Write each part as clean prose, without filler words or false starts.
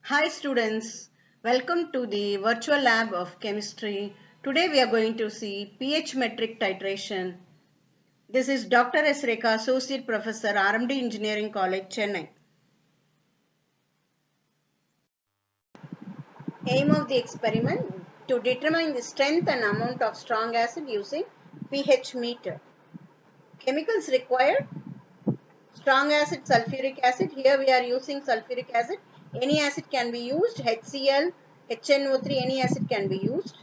Hi students, welcome to the virtual lab of chemistry. Today we are going to see pH metric titration. This is Dr. S. Rekha, Associate Professor, RMD Engineering College, Chennai. Aim of the experiment to determine the strength and amount of strong acid using pH meter. Chemicals required: strong acid, sulfuric acid. Here we are using sulfuric acid. Any acid can be used, HCl, HNO3, any acid can be used.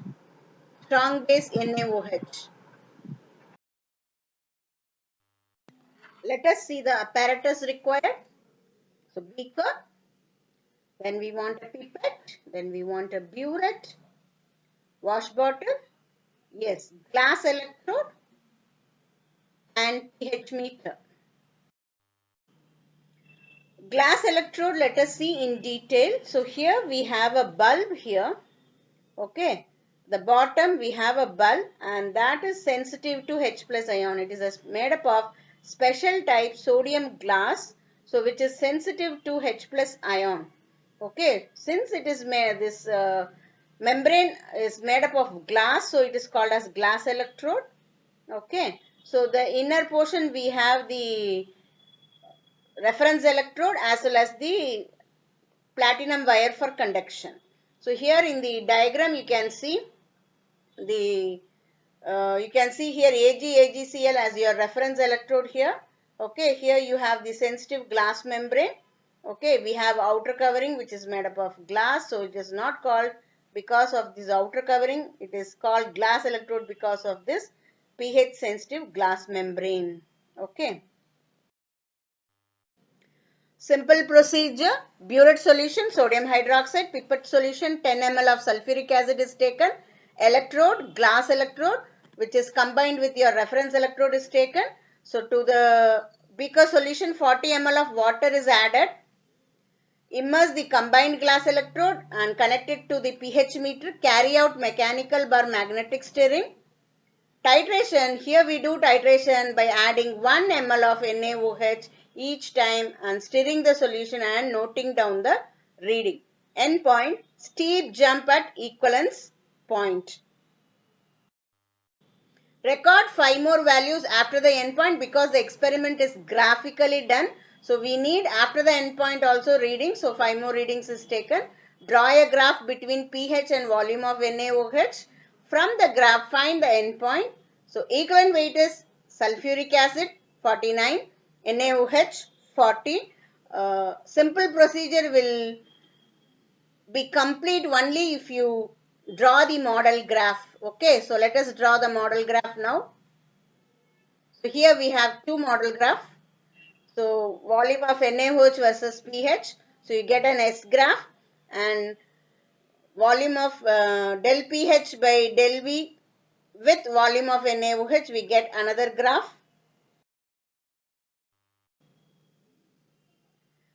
Strong base, NaOH. Let us see the apparatus required. So beaker, then we want a pipette, then we want a burette, wash bottle, yes, glass electrode and pH meter. Glass electrode, let us see in detail. So here we have a bulb here, okay. The bottom we have a bulb and that is sensitive to H plus ion. It is made up of special type sodium glass, so which is sensitive to H plus ion. Okay, since it is made, this membrane is made up of glass, so it is called as glass electrode. Okay, so the inner portion we have the reference electrode as well as the platinum wire for conduction. So here in the diagram you can see the here AgCl as your reference electrode here. Okay, here you have the sensitive glass membrane. Okay, we have outer covering which is made up of glass, so it is not called because of this outer covering, it is called glass electrode because of this pH sensitive glass membrane. Okay. Simple procedure: burette solution, sodium hydroxide, pipette solution, 10 ml of sulfuric acid is taken, electrode, glass electrode which is combined with your reference electrode is taken. So to the beaker solution 40 ml of water is added. Immerse the combined glass electrode and connect it to the pH meter. Carry out mechanical bar magnetic stirring. Titration, here we do titration by adding 1 ml of NaOH each time and stirring the solution and noting down the reading. Endpoint, steep jump at equivalence point. Record 5 more values after the endpoint because the experiment is graphically done. So we need after the endpoint also reading. So 5 more readings is taken. Draw a graph between pH and volume of NaOH. From the graph find the endpoint. So equivalent weight is sulfuric acid 49, NaOH 40. Simple procedure will be complete only if you draw the model graph. Okay, so let us draw the model graph now. So here we have two model graph. So volume of NaOH versus pH. So you get an S graph, and volume of del pH by del V with volume of NaOH we get another graph.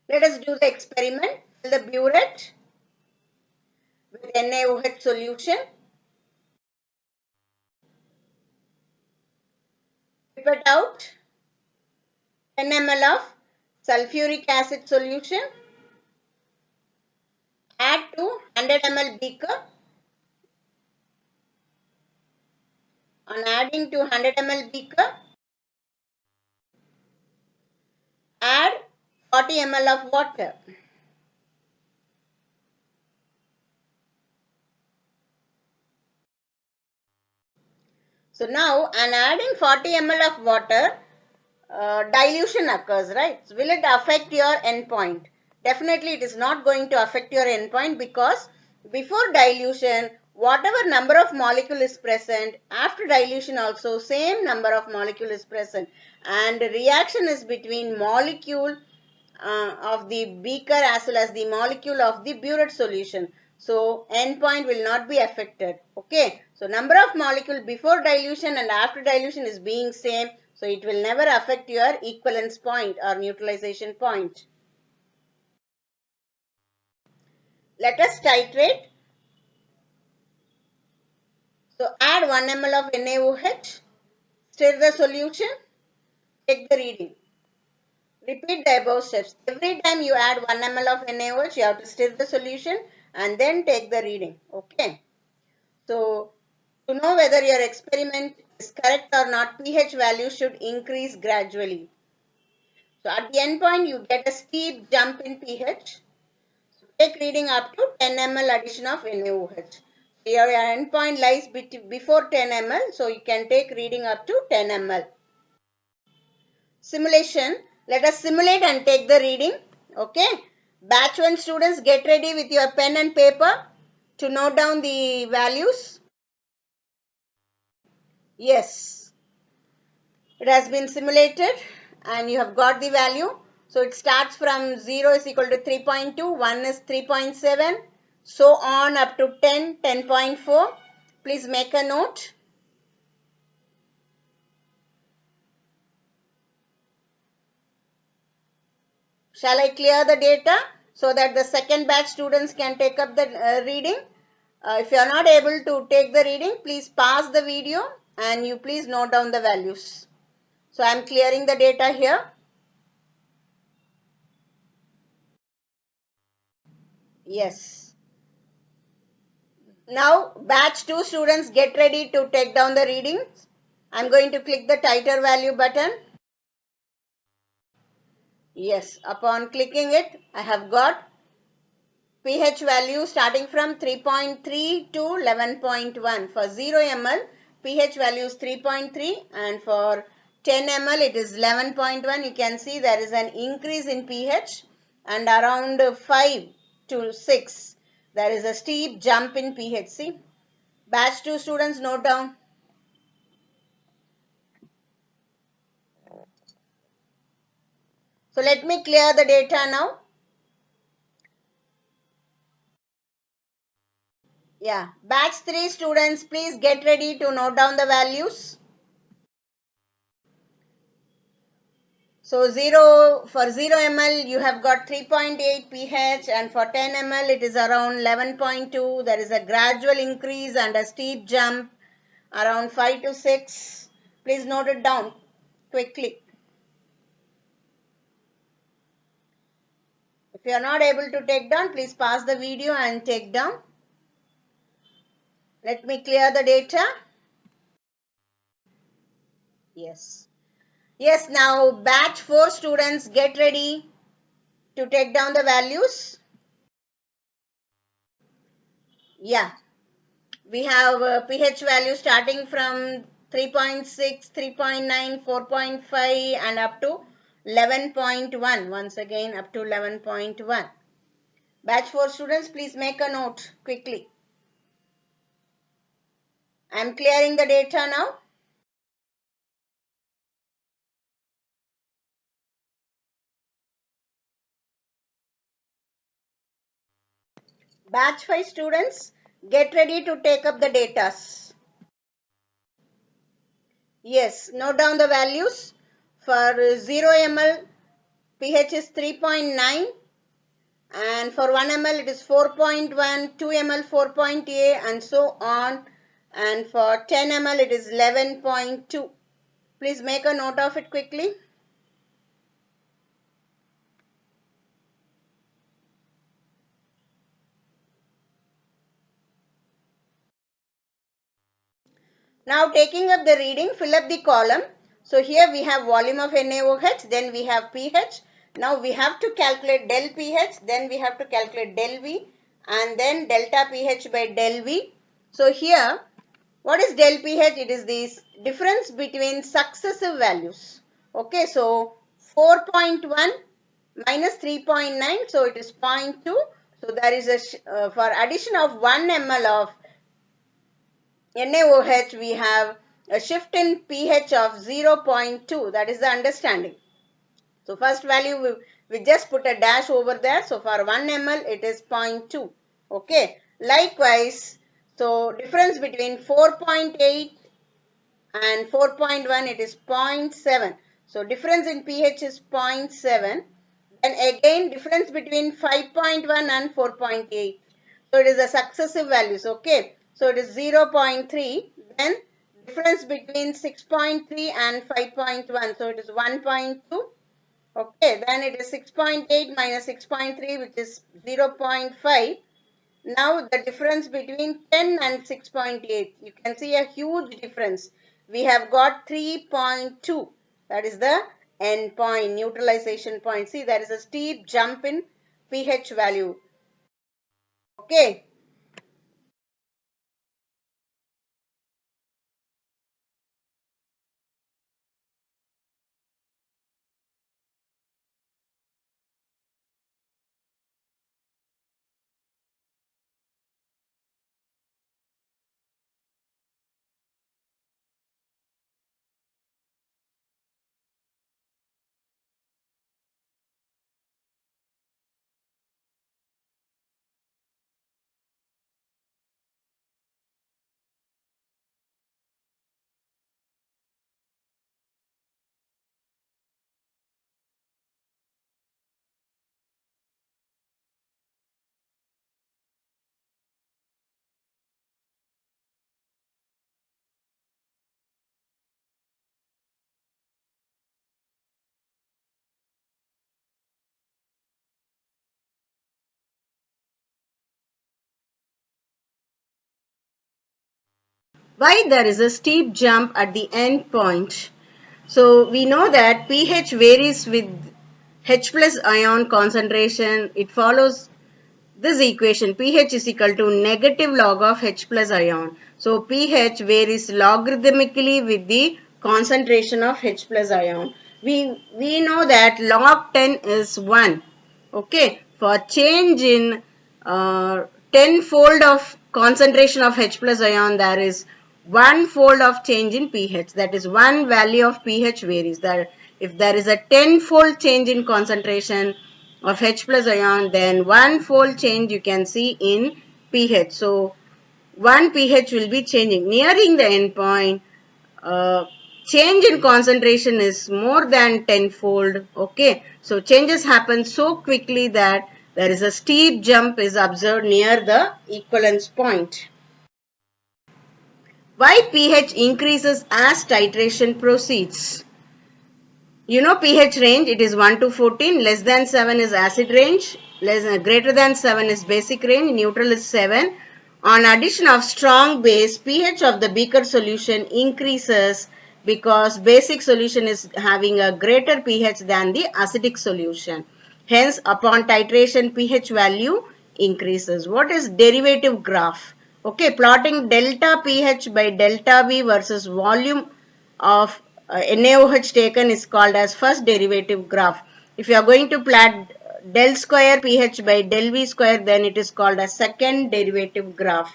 Let us do the experiment. Fill the burette with NaOH solution. Pipette out 10 ml of sulfuric acid solution. Add to 100 ml beaker. On adding to 100 ml beaker, add 40 ml of water. So now on adding 40 ml of water, dilution occurs, right? So will it affect your endpoint? Definitely it is not going to affect your endpoint because before dilution, whatever number of molecule is present, after dilution also same number of molecule is present, and reaction is between molecule of the beaker as well as the molecule of the burette solution. So endpoint will not be affected. Okay. So number of molecule before dilution and after dilution is being same. So it will never affect your equivalence point or neutralization point. Let us titrate. So add 1 ml of NaOH. Stir the solution. Take the reading. Repeat the above steps. Every time you add 1 ml of NaOH, you have to stir the solution and then take the reading. Okay. So, to know whether your experiment is correct or not, pH value should increase gradually. So, at the end point, you get a steep jump in pH. So, take reading up to 10 ml addition of NaOH. Your endpoint lies before 10 ml, so you can take reading up to 10 ml. Simulation. Let us simulate and take the reading. Okay. Batch 1 students, get ready with your pen and paper to note down the values. Yes. It has been simulated and you have got the value. So it starts from 0 is equal to 3.2, 1 is 3.7, so on up to 10, 10.4. Please make a note. Shall I clear the data so that the second batch students can take up the reading? If you are not able to take the reading, please pause the video and you please note down the values. So I am clearing the data here. Yes. Now batch 2 students, get ready to take down the readings. I am going to click the titer value button. Yes, upon clicking it, I have got pH value starting from 3.3 to 11.1. For 0 ml, pH value is 3.3 and for 10 ml it is 11.1. You can see there is an increase in pH and around 5 to 6. There is a steep jump in pH. See, batch 2 students, note down. So let me clear the data now. Yeah, batch 3 students, please get ready to note down the values. So 0 for 0 ml you have got 3.8 pH and for 10 ml it is around 11.2. There is a gradual increase and a steep jump around 5 to 6. Please note it down quickly. If you are not able to take down, please pause the video and take down. Let me clear the data. Yes. Yes, now batch 4 students, get ready to take down the values. Yeah, we have pH value starting from 3.6, 3.9, 4.5 and up to 11.1. Once again up to 11.1. Batch 4 students, please make a note quickly. I am clearing the data now. Batch 5 students, get ready to take up the data. Yes, note down the values. For 0 ml, pH is 3.9 and for 1 ml it is 4.1, 2 ml 4.8 and so on, and for 10 ml it is 11.2. Please make a note of it quickly. Now taking up the reading, fill up the column. So here we have volume of NaOH, then we have pH. Now we have to calculate del pH, then we have to calculate del V and then delta pH by del V. So here, what is del pH? It is the difference between successive values. Okay, so 4.1 minus 3.9, so it is 0.2. So there is a, for addition of 1 ml of NaOH, we have a shift in pH of 0.2. That is the understanding. So first value we just put a dash over there. So for 1 ml it is 0.2. Okay. Likewise, so difference between 4.8 and 4.1 it is 0.7. So difference in pH is 0.7. And again difference between 5.1 and 4.8. So it is a successive values. Okay. So it is 0.3. Then difference between 6.3 and 5.1. So it is 1.2. Okay, then it is 6.8 minus 6.3, which is 0.5. Now the difference between 10 and 6.8, you can see a huge difference. We have got 3.2. That is the end point, neutralization point. See, there is a steep jump in pH value. Okay. Why there is a steep jump at the end point? So we know that pH varies with H plus ion concentration. It follows this equation, pH is equal to negative log of H plus ion. So pH varies logarithmically with the concentration of H plus ion. We know that log 10 is 1. Okay, for change in 10 fold of concentration of H plus ion, there is 1 fold of change in pH. That is, one value of pH varies. That if there is a 10 fold change in concentration of H plus ion, then 1 fold change you can see in pH. So 1 pH will be changing. Nearing the end point, change in concentration is more than 10 fold. Okay, so changes happen so quickly that there is a steep jump is observed near the equivalence point. Why pH increases as titration proceeds? You know pH range, it is 1 to 14, less than 7 is acid range, greater than 7 is basic range, neutral is 7. On addition of strong base, pH of the beaker solution increases because basic solution is having a greater pH than the acidic solution. Hence, upon titration, pH value increases. What is derivative graph? Okay, plotting delta pH by delta V versus volume of NaOH taken is called as first derivative graph. If you are going to plot del square pH by del V square, then it is called as second derivative graph.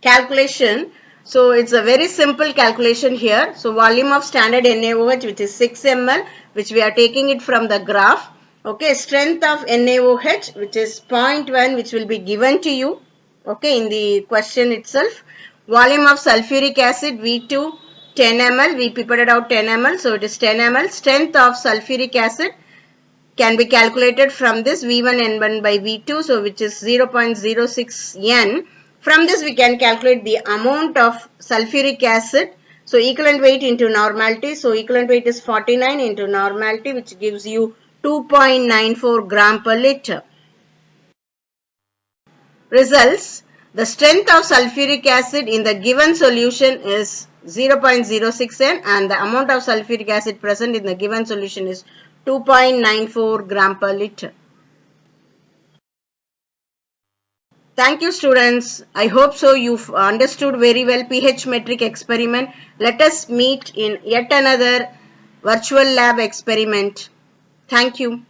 Calculation. So it's a very simple calculation here. So volume of standard NaOH, which is 6 ml, which we are taking it from the graph. Okay, strength of NaOH, which is 0.1, which will be given to you. Okay, in the question itself. Volume of sulfuric acid V2 10 ml. We prepared out 10 ml, so it is 10 ml. Strength of sulfuric acid can be calculated from this V1 N1 by V2, so which is 0.06 N. From this we can calculate the amount of sulfuric acid. So equivalent weight into normality. So equivalent weight is 49 into normality, which gives you 2.94 gram per liter. Results. The strength of sulfuric acid in the given solution is 0.06 N and the amount of sulfuric acid present in the given solution is 2.94 gram per liter. Thank you students. I hope so you've understood very well pH metric experiment. Let us meet in yet another virtual lab experiment. Thank you.